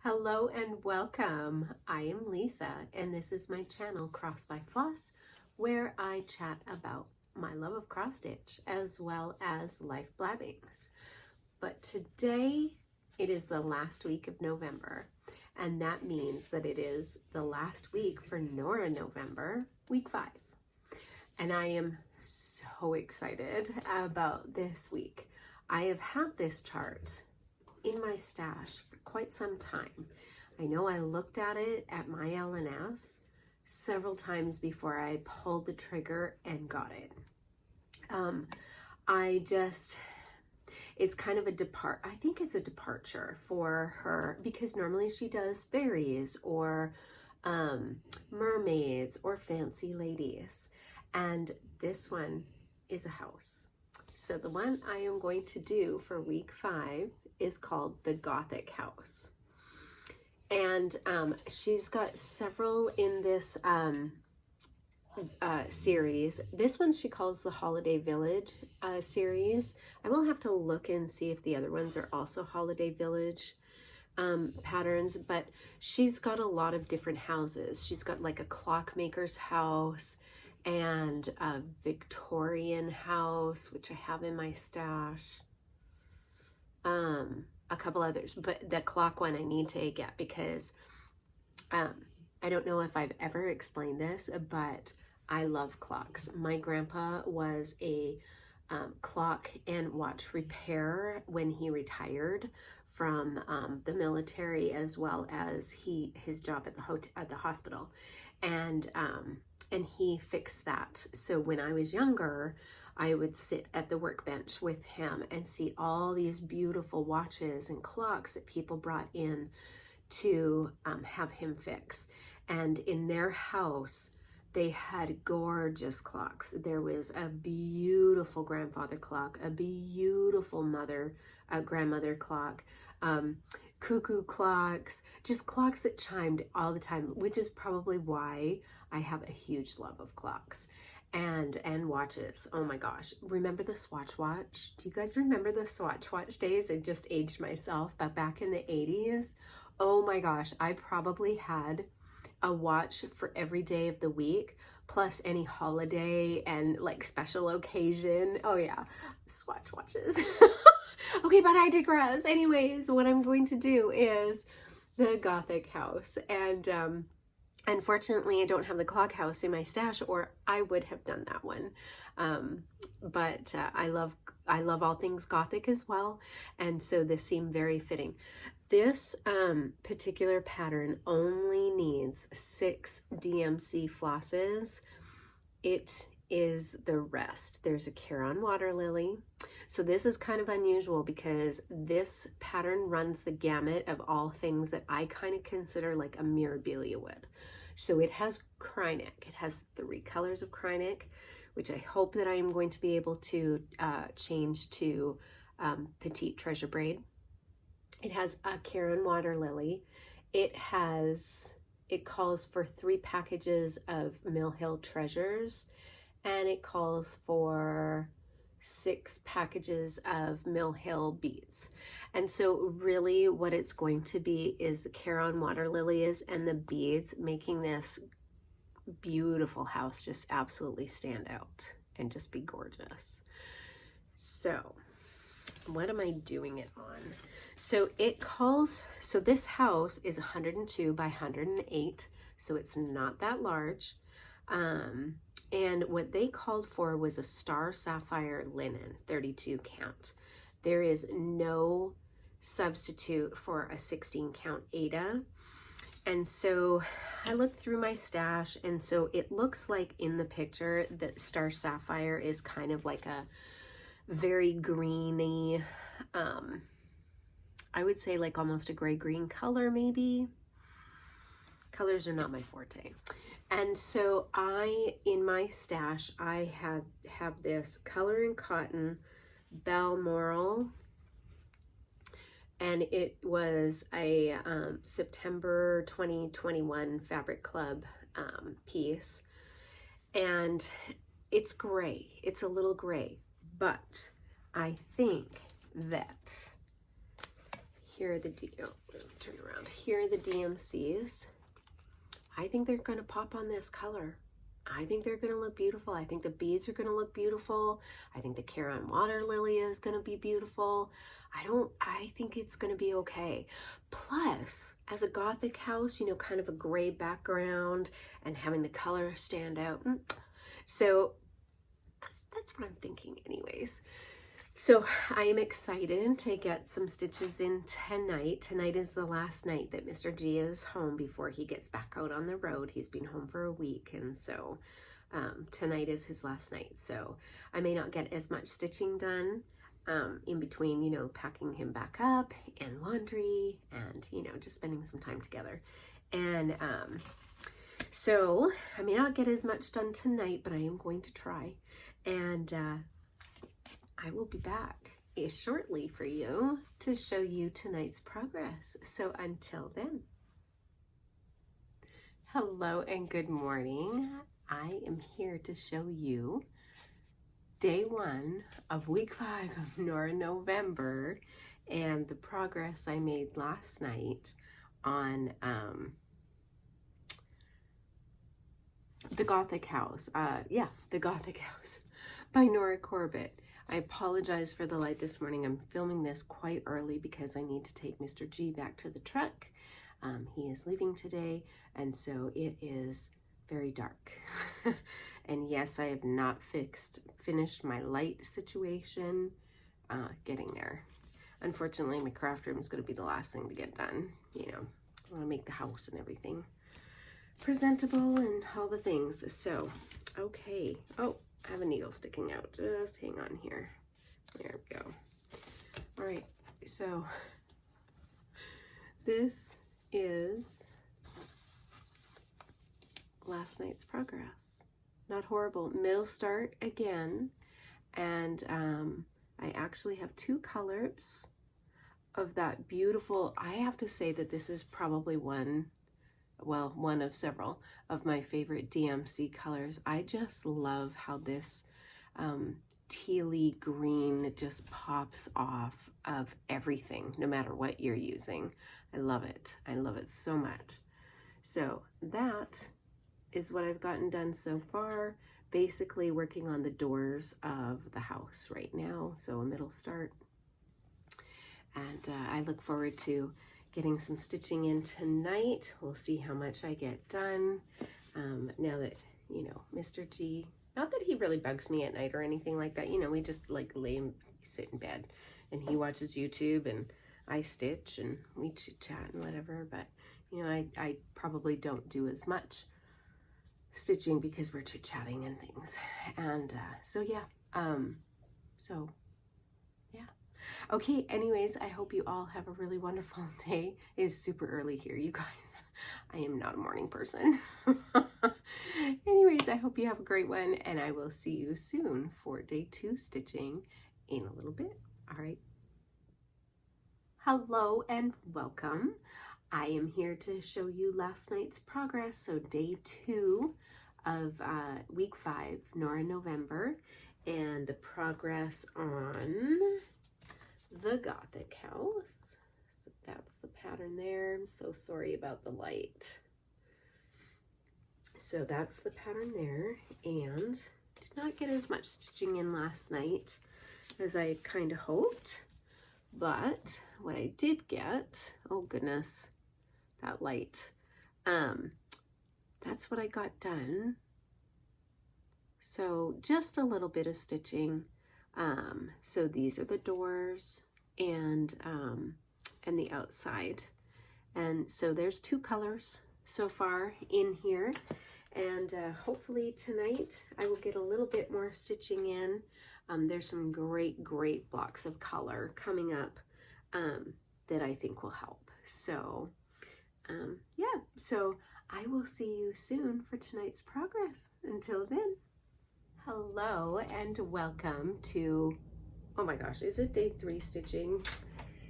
Hello and welcome. I am Lisa and this is my channel Cross by Floss, where I chat about my love of cross stitch as well as life blabbings. But today it is the last week of November, and that means that it is the last week for Nora November, week 5. And I am so excited about this week. I have had this chart in my stash for quite some time. I know I looked at it at my LNS several times before I pulled the trigger and got it. It's kind of I think it's a departure for her, because normally she does fairies or mermaids or fancy ladies. And this one is a house. So the one I am going to do for week 5 is called the Gothic house. And she's got several in this series. This one she calls the Holiday Village series. I will have to look and see if the other ones are also Holiday Village patterns, but she's got a lot of different houses. She's got like a clockmaker's house and a Victorian house, which I have in my stash. A couple others, but the clock one I need to get because I don't know if I've ever explained this, but I love clocks. My grandpa was a clock and watch repairer when he retired from the military, as well as his job at the hospital, and he fixed that. So when I was younger, I would sit at the workbench with him and see all these beautiful watches and clocks that people brought in to have him fix. And in their house, they had gorgeous clocks. There was a beautiful grandfather clock, a beautiful grandmother clock, cuckoo clocks, just clocks that chimed all the time, which is probably why I have a huge love of clocks. And watches. Oh my gosh. Remember the Swatch watch? Do you guys remember the Swatch watch days? I just aged myself, but back in the 80s, oh my gosh, I probably had a watch for every day of the week, plus any holiday and like special occasion. Oh yeah, Swatch watches. Okay, but I digress. Anyways, what I'm going to do is the Gothic house, and unfortunately, I don't have the clock house in my stash, or I would have done that one. But I love all things Gothic as well, and so this seemed very fitting. This particular pattern only needs 6 DMC flosses. It is the rest. There's a Caron water lily. So this is kind of unusual because this pattern runs the gamut of all things that I kind of consider like a mirabilia would. So it has Krynic. It has 3 colors of Krynic, which I hope that I am going to be able to change to Petite Treasure Braid. It has a Caron water lily. It calls for 3 packages of Mill Hill Treasures, and it calls for 6 packages of Mill Hill beads. And so really what it's going to be is the Caron water lilies and the beads, making this beautiful house just absolutely stand out and just be gorgeous. So what am I doing it on? So this house is 102 by 108, so it's not that large. And what they called for was a star sapphire linen, 32 count. There is no substitute for a 16 count Ada. And so I looked through my stash, and so it looks like in the picture that star sapphire is kind of like a very greeny, I would say like almost a gray-green color maybe. Colors are not my forte. And so in my stash, I have this Color and Cotton Balmoral, and it was a September 2021 Fabric Club piece, and it's gray. It's a little gray, but I think that here are the turn around. Here are the DMCs. I think they're going to pop on this color. I think they're going to look beautiful. I think the beads are going to look beautiful. I think the Caron water lily is going to be beautiful. I think it's going to be okay. Plus, as a Gothic house, you know, kind of a gray background and having the color stand out. So that's what I'm thinking anyways. So I am excited to get some stitches in tonight. Tonight is the last night that Mr. G is home before he gets back out on the road. He's been home for a week, and so tonight is his last night. So I may not get as much stitching done in between, you know, packing him back up and laundry and, you know, just spending some time together. And so I may not get as much done tonight, but I am going to try. And I will be back shortly for you to show you tonight's progress. So until then, hello and good morning. I am here to show you day 1 of week 5 of Nora November and the progress I made last night on the Gothic house. The Gothic house by Nora Corbett. I apologize for the light this morning. I'm filming this quite early because I need to take Mr. G back to the truck. He is leaving today, and so it is very dark. And yes, I have not finished my light situation. Getting there. Unfortunately, my craft room is going to be the last thing to get done. You know, I want to make the house and everything presentable and all the things. So, okay. Oh, I have a needle sticking out. Just hang on here. There we go. All right, so this is last night's progress. Not horrible. Middle start again, and I actually have 2 colors of that beautiful. I have to say that this is probably one of several of my favorite DMC colors. I just love how this tealy green just pops off of everything, no matter what you're using. I love it. I love it so much. So that is what I've gotten done so far. Basically working on the doors of the house right now. So a middle start. And I look forward to getting some stitching in tonight. We'll see how much I get done. Now that, you know, Mr. G, not that he really bugs me at night or anything like that. You know, we just like sit in bed and he watches YouTube and I stitch and we chit chat and whatever. But, you know, I probably don't do as much stitching because we're chit chatting and things. And so, yeah. Okay, anyways, I hope you all have a really wonderful day. It is super early here, you guys. I am not a morning person. Anyways, I hope you have a great one, and I will see you soon for day 2 stitching in a little bit. All right. Hello and welcome. I am here to show you last night's progress. So day 2 of week 5, Nora November, and the progress on the Gothic house. So that's the pattern there. I'm so sorry about the light. So that's the pattern there, and did not get as much stitching in last night as I kind of hoped, but what I did get, oh goodness, that light, that's what I got done. So just a little bit of stitching. So these are the doors and the outside. And so there's 2 colors so far in here. And hopefully tonight I will get a little bit more stitching in. There's some great blocks of color coming up that I think will help. So yeah, so I will see you soon for tonight's progress. Until then. Hello and welcome to, oh my gosh, is it day 3 stitching?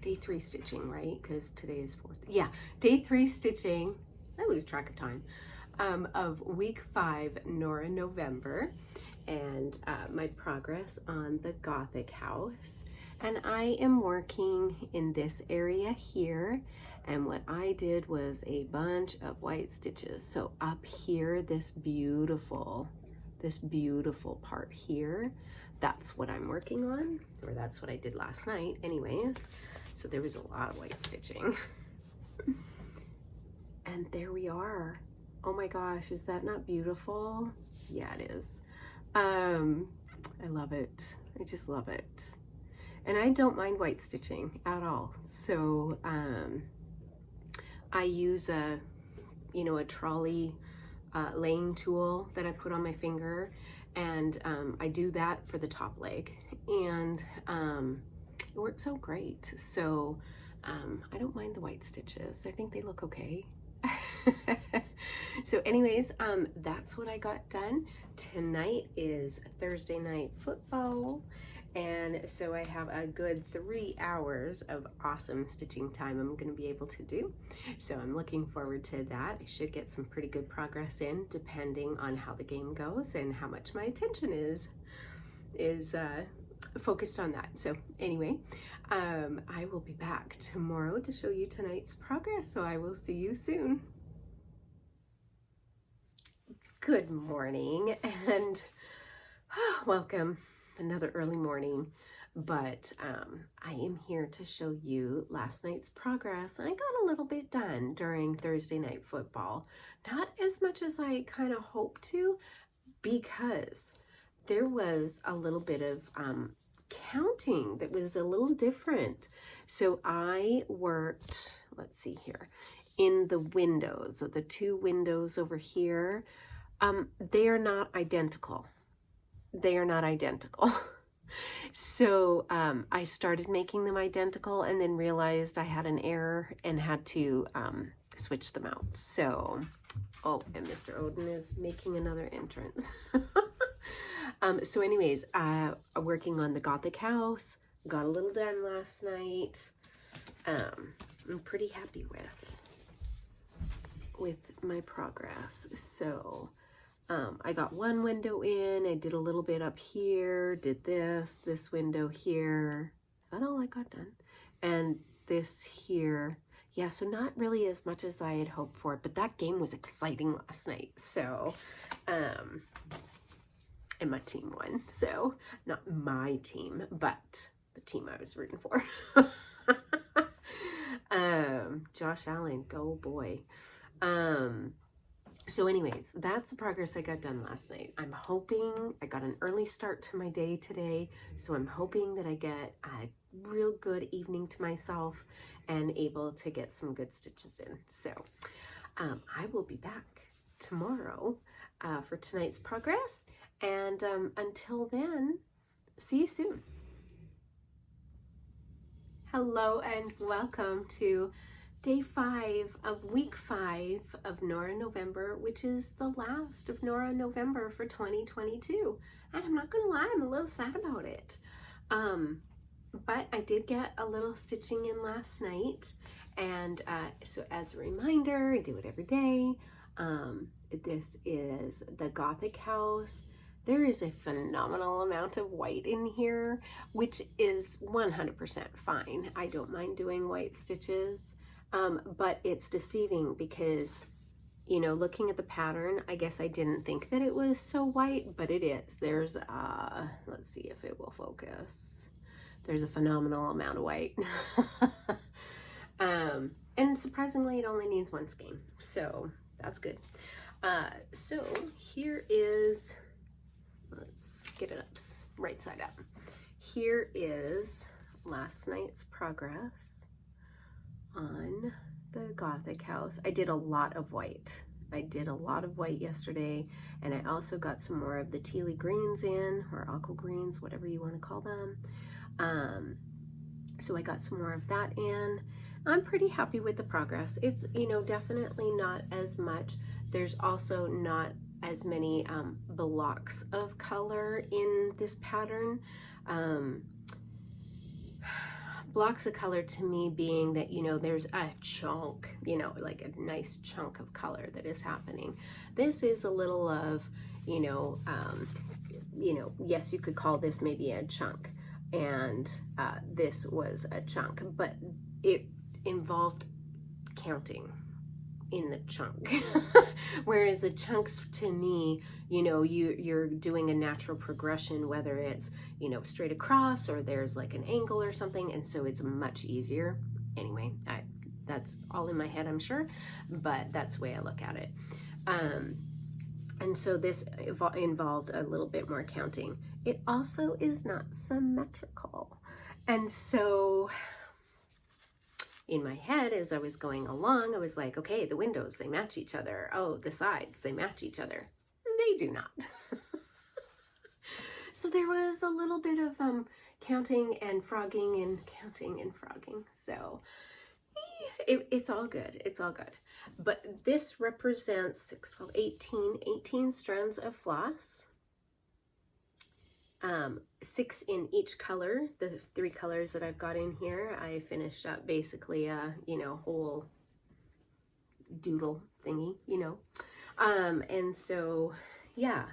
Day 3 stitching, right? Because today is 4th. Yeah, day 3 stitching. I lose track of time. Of week 5, Nora November, and my progress on the Gothic house. and I am working in this area here, and what I did was a bunch of white stitches. So up here, this beautiful part here, that's what I'm working on, or that's what I did last night anyways. So there was a lot of white stitching. And there we are. Oh my gosh, is that not beautiful? Yeah, it is. I love it. I just love it. And I don't mind white stitching at all. So I use a trolley laying tool that I put on my finger, and I do that for the top leg, and it works so great. So I don't mind the white stitches. I think they look okay. So anyways, that's what I got done. Tonight is Thursday night football, and so I have a good 3 hours of awesome stitching time I'm going to be able to do. So I'm looking forward to that. I should get some pretty good progress in, depending on how the game goes and how much my attention is focused on that. So anyway, I will be back tomorrow to show you tonight's progress. So I will see you soon. Good morning and welcome. Another early morning, but I am here to show you last night's progress. I got a little bit done during Thursday night football. Not as much as I kind of hoped to, because there was a little bit of counting that was a little different. So I worked, let's see here, in the windows, so the 2 windows over here, they are not identical. They are not identical. So I started making them identical and then realized I had an error and had to switch them out. So, oh, and Mr. Odin is making another entrance. So anyways, working on the Gothic house, got a little done last night. I'm pretty happy with my progress. So I got 1 window in, I did a little bit up here, did this window here. Is that all I got done? And this here. Yeah, so not really as much as I had hoped for, but that game was exciting last night. So, and my team won. So, not my team, but the team I was rooting for. Josh Allen, go boy. So anyways, that's the progress I got done last night. I'm hoping I got an early start to my day today, so I'm hoping that I get a real good evening to myself and able to get some good stitches in. So I will be back tomorrow for tonight's progress, and until then, see you soon. Hello and welcome to Day 5 of week 5 of Nora November, which is the last of Nora November for 2022. And I'm not gonna lie, I'm a little sad about it. But I did get a little stitching in last night. And so as a reminder, I do it every day. This is the Gothic house. There is a phenomenal amount of white in here, which is 100% fine. I don't mind doing white stitches. But it's deceiving because, you know, looking at the pattern, I guess I didn't think that it was so white, but it is. There's, let's see if it will focus. There's a phenomenal amount of white. And surprisingly, it only needs 1 skein. So that's good. So here is, let's get it up right side up. Here is last night's progress on the Gothic house. I did a lot of white. I did a lot of white yesterday, and I also got some more of the tealy greens in, or aqua greens, whatever you want to call them. So I got some more of that in. I'm pretty happy with the progress. It's, you know, definitely not as much. There's also not as many blocks of color in this pattern. Blocks of color to me being that, you know, there's a chunk, you know, like a nice chunk of color that is happening. This is a little of, you know, yes, you could call this maybe a chunk, and this was a chunk, but it involved counting in the chunk. Whereas the chunks to me, you know, you're doing a natural progression, whether it's, you know, straight across or there's like an angle or something, and so it's much easier. Anyway, that's all in my head, I'm sure, but that's the way I look at it. And so this involved a little bit more counting. It also is not symmetrical. And so in my head, as I was going along, I was like, okay, the windows, they match each other. Oh, the sides, they match each other. They do not. So there was a little bit of counting and frogging and counting and frogging. So it's all good. It's all good. But this represents 6, 12, 18 strands of floss. 6 in each color, the 3 colors that I've got in here. I finished up basically a, you know, whole doodle thingy, you know. And so, yeah.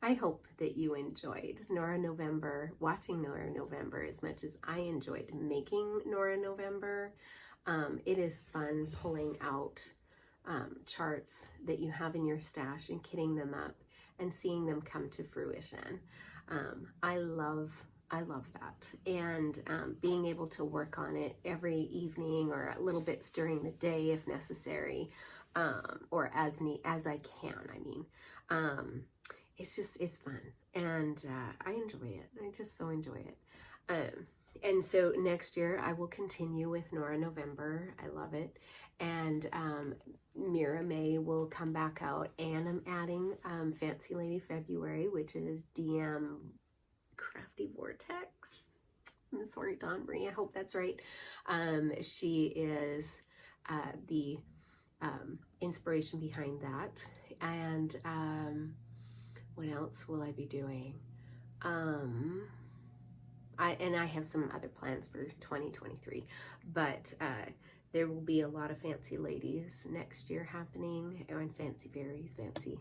I hope that you enjoyed Nora November, watching Nora November as much as I enjoyed making Nora November. It is fun pulling out charts that you have in your stash and kitting them up and seeing them come to fruition. I love that. And being able to work on it every evening or little bits during the day if necessary, or as I can, I mean. It's fun, and I enjoy it. I just so enjoy it. And so next year I will continue with Nora November. I love it. And Mira May will come back out, and I'm adding Fancy Lady February, which is DM Crafty Vortex. I'm sorry, Dawn Marie, I hope that's right. She is the inspiration behind that. And what else will I be doing? I have some other plans for 2023, but there will be a lot of Fancy Ladies next year happening, and Fancy Fairies,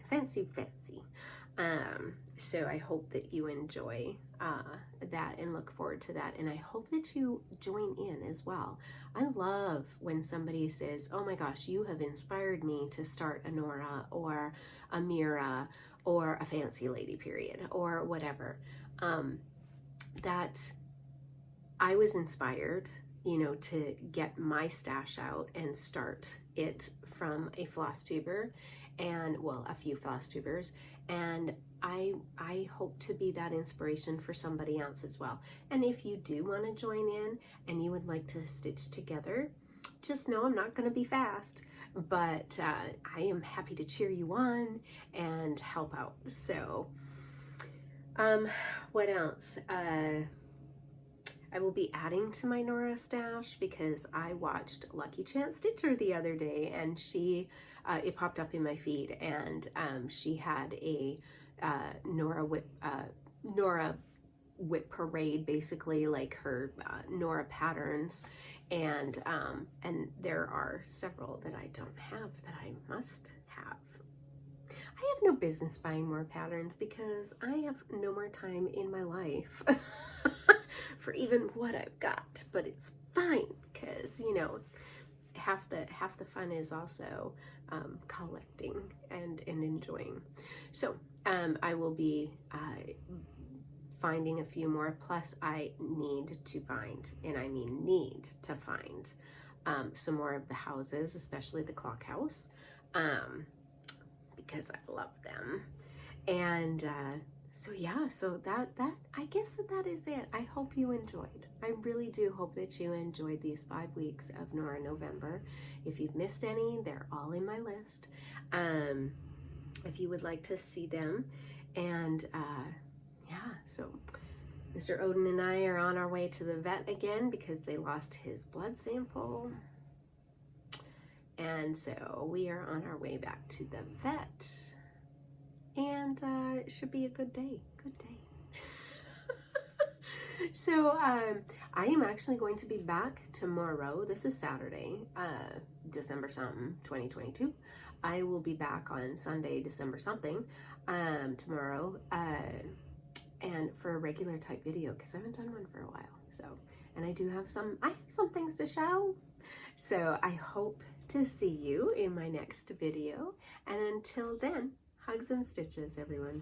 fancy. So I hope that you enjoy that and look forward to that, and I hope that you join in as well. I love when somebody says, oh my gosh, you have inspired me to start a Nora or a Mira or a Fancy Lady period or whatever. That I was inspired, you know, to get my stash out and start it from a floss tuber, and well, a few floss tubers, and I hope to be that inspiration for somebody else as well. And if you do want to join in and you would like to stitch together, just know I'm not going to be fast, but I am happy to cheer you on and help out. So what else? I will be adding to my Nora stash because I watched Lucky Chance Stitcher the other day, and she it popped up in my feed, and she had a Nora whip parade, basically, like her Nora patterns, and there are several that I don't have that I must have. I have no business buying more patterns because I have no more time in my life for even what I've got, but it's fine because, you know, half the fun is also collecting and enjoying. So I will be finding a few more, plus I need to find, and I mean need to find, some more of the houses, especially the clock house, because I love them. And so yeah, so that I guess that is it. I hope you enjoyed. I really do hope that you enjoyed these 5 weeks of Nora November. If you've missed any, they're all in my list. If you would like to see them, and yeah, so Mr. Odin and I are on our way to the vet again because they lost his blood sample. And so we are on our way back to the vet. And it should be a good day. So I am actually going to be back tomorrow. This is Saturday, December something, 2022. I will be back on Sunday, December something, tomorrow. and for a regular type video, because I haven't done one for a while. So, and I have some things to show. So I hope to see you in my next video. And until then, hugs and stitches, everyone.